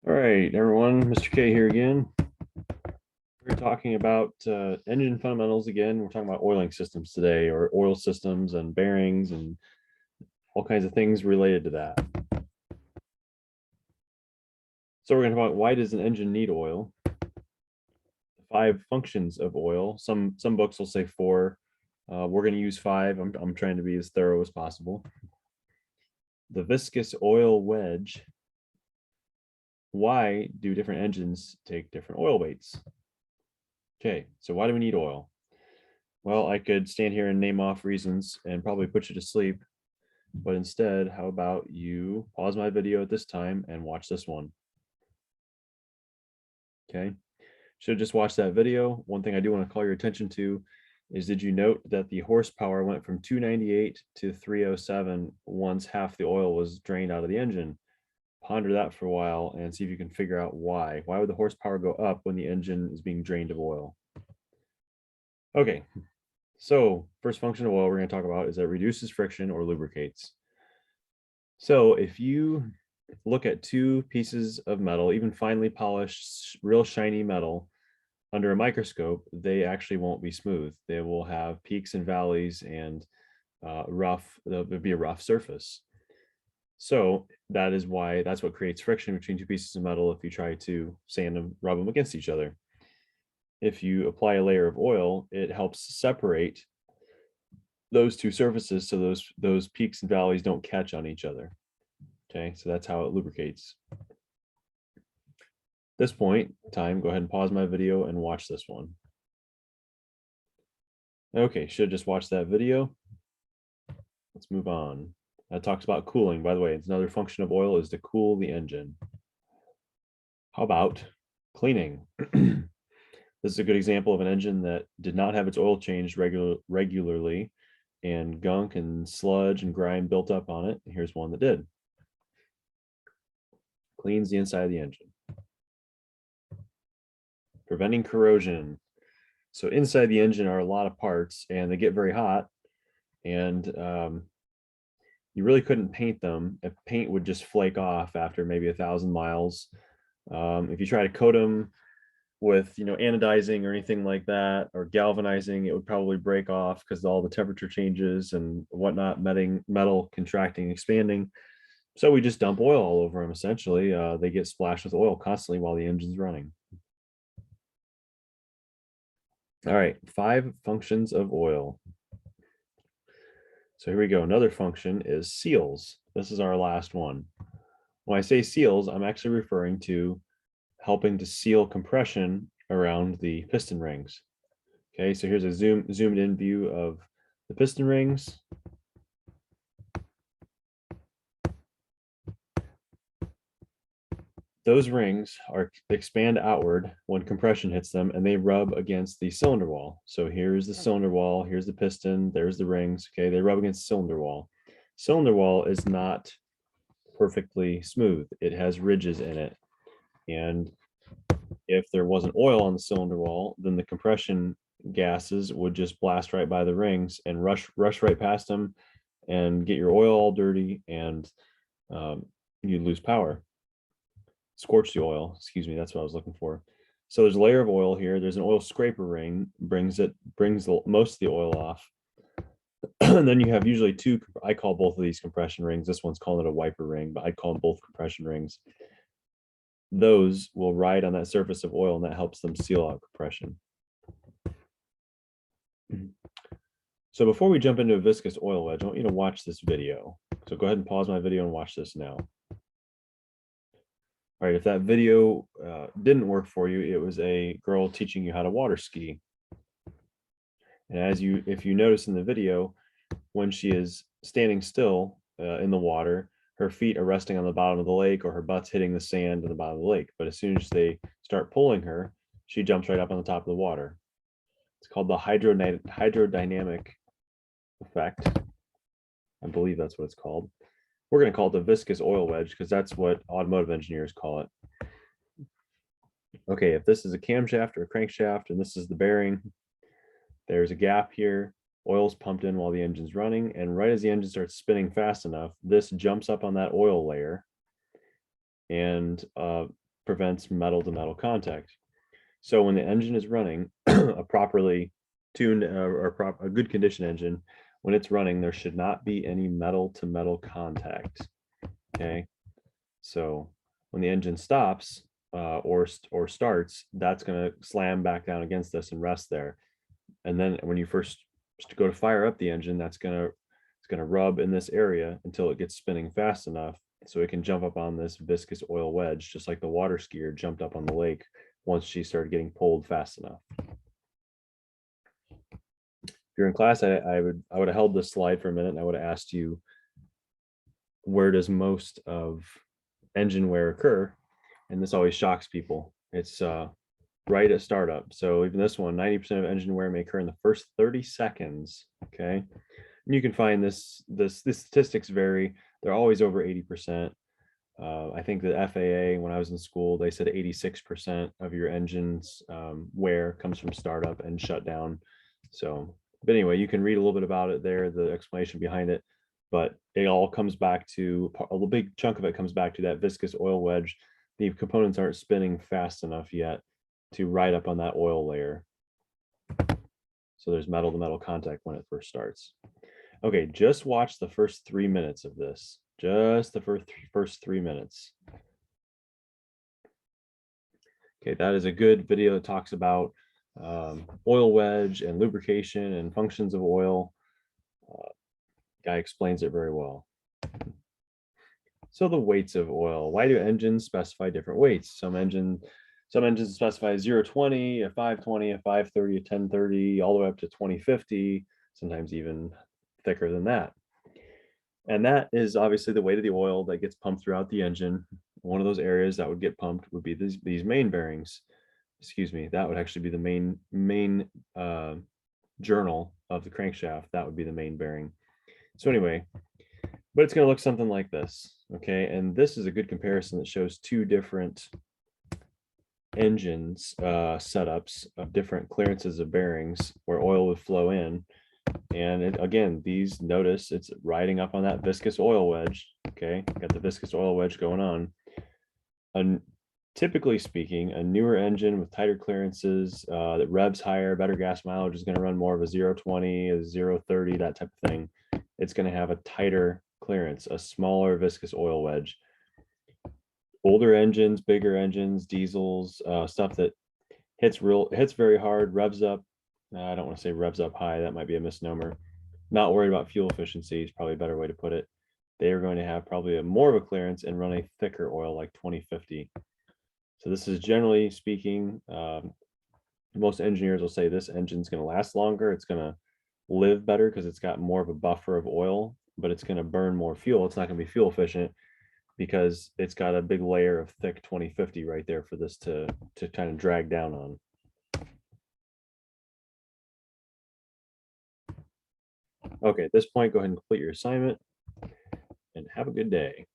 All right, everyone, Mr. K here again. We're talking about engine fundamentals again. We're talking about oiling systems today, or oil systems and bearings and all kinds of things related to that. So we're going to talk about why does an engine need oil? The 5 functions of oil. Some books will say 4. We're going to use 5. I'm trying to be as thorough as possible. The viscous oil wedge. Why do different engines take different oil weights? Okay, so why do we need oil? Well, I could stand here and name off reasons and probably put you to sleep, but instead, how about you pause my video at this time and watch this one? Okay, should have just watched that video. One thing I do want to call your attention to is, did you note that the horsepower went from 298 to 307 once half the oil was drained out of the engine? Ponder that for a while and see if you can figure out why. Why would the horsepower go up when the engine is being drained of oil? Okay, so first function of oil we're going to talk about is that it reduces friction or lubricates. So if you look at 2 pieces of metal, even finely polished, real shiny metal, under a microscope, they actually won't be smooth. They will have peaks and valleys and there'll be a rough surface. So that's what creates friction between 2 pieces of metal if you try to sand them, rub them against each other. If you apply a layer of oil, it helps separate those 2 surfaces so those peaks and valleys don't catch on each other. Okay, so that's how it lubricates. At this point in time, go ahead and pause my video and watch this one. Okay, should just watch that video. Let's move on. That talks about cooling. By the way, it's another function of oil is to cool the engine. How about cleaning? This is a good example of an engine that did not have its oil changed regularly, and gunk and sludge and grime built up on it. Here's one that did. Cleans the inside of the engine. Preventing corrosion. So inside the engine are a lot of parts and they get very hot, and you really couldn't paint them. If paint would just flake off after maybe 1,000 miles. If you try to coat them with anodizing or anything like that, or galvanizing, it would probably break off because all the temperature changes and whatnot, metal contracting, expanding. So we just dump oil all over them. Essentially, they get splashed with oil constantly while the engine's running. All right, 5 functions of oil. So here we go. Another function is seals. This is our last one. When I say seals, I'm actually referring to helping to seal compression around the piston rings. Okay, so here's a zoomed in view of the piston rings. Those rings expand outward when compression hits them, and they rub against the cylinder wall. So here's the cylinder wall, here's the piston, there's the rings. Okay, they rub against the cylinder wall. Cylinder wall is not perfectly smooth. It has ridges in it. And if there wasn't oil on the cylinder wall, then the compression gases would just blast right by the rings and rush right past them and get your oil all dirty, and you'd lose power. Scorch the oil, excuse me, that's what I was looking for. So there's a layer of oil here. There's an oil scraper ring, brings most of the oil off. And then you have usually 2, I call both of these compression rings. This one's calling it a wiper ring, but I'd call them both compression rings. Those will ride on that surface of oil, and that helps them seal out compression. So before we jump into a viscous oil wedge, I want you to watch this video. So go ahead and pause my video and watch this now. All right, if that video didn't work for you, it was a girl teaching you how to water ski. And if you notice in the video, when she is standing still in the water, her feet are resting on the bottom of the lake, or her butt's hitting the sand in the bottom of the lake. But as soon as they start pulling her, she jumps right up on the top of the water. It's called the hydrodynamic effect. I believe that's what it's called. We're going to call it the viscous oil wedge because that's what automotive engineers call it. Okay, if this is a camshaft or a crankshaft and this is the bearing, there's a gap here. Oil's pumped in while the engine's running, and right as the engine starts spinning fast enough, this jumps up on that oil layer, and prevents metal to metal contact. So when the engine is running, a properly tuned or a good condition engine, when it's running, there should not be any metal to metal contact. Okay. So when the engine stops or starts, that's going to slam back down against this and rest there. And then when you first go to fire up the engine, it's going to rub in this area until it gets spinning fast enough so it can jump up on this viscous oil wedge, just like the water skier jumped up on the lake once she started getting pulled fast enough. If you're in class, I would have held this slide for a minute and I would have asked you, where does most of engine wear occur? And this always shocks people. It's right at startup. So even this one, 90% of engine wear may occur in the first 30 seconds. Okay. And you can find the statistics vary. They're always over 80%. I think the FAA, when I was in school, they said 86% of your engine's wear comes from startup and shutdown. So, but anyway, you can read a little bit about it there, the explanation behind it, but it all comes back to, a big chunk of it comes back to that viscous oil wedge. The components aren't spinning fast enough yet to ride up on that oil layer. So there's metal to metal contact when it first starts. Okay, just watch the first 3 minutes of this. Just the first 3 minutes. Okay, that is a good video that talks about oil wedge and lubrication and functions of oil. Guy explains it very well. So the weights of oil. Why do engines specify different weights? Some engines specify 020, a 520, a 530, a 1030, all the way up to 2050, sometimes even thicker than that. And that is obviously the weight of the oil that gets pumped throughout the engine. One of those areas that would get pumped would be these main bearings. Excuse me, that would actually be the main journal of the crankshaft. That would be the main bearing. So anyway, but it's going to look something like this. Okay, and this is a good comparison that shows two different engines setups of different clearances of bearings where oil would flow in. And again, these, notice it's riding up on that viscous oil wedge. Okay, got the viscous oil wedge going on. And typically speaking, a newer engine with tighter clearances that revs higher, better gas mileage is going to run more of a 020, a 030, that type of thing. It's going to have a tighter clearance, a smaller viscous oil wedge. Older engines, bigger engines, diesels, stuff that hits very hard, revs up. I don't want to say revs up high. That might be a misnomer. Not worried about fuel efficiency is probably a better way to put it. They are going to have probably more of a clearance and run a thicker oil like 2050. So this is, generally speaking, most engineers will say this engine's going to last longer. It's going to live better because it's got more of a buffer of oil, but it's going to burn more fuel. It's not going to be fuel efficient because it's got a big layer of thick 2050 right there for this to kind of drag down on. Okay, at this point, go ahead and complete your assignment and have a good day.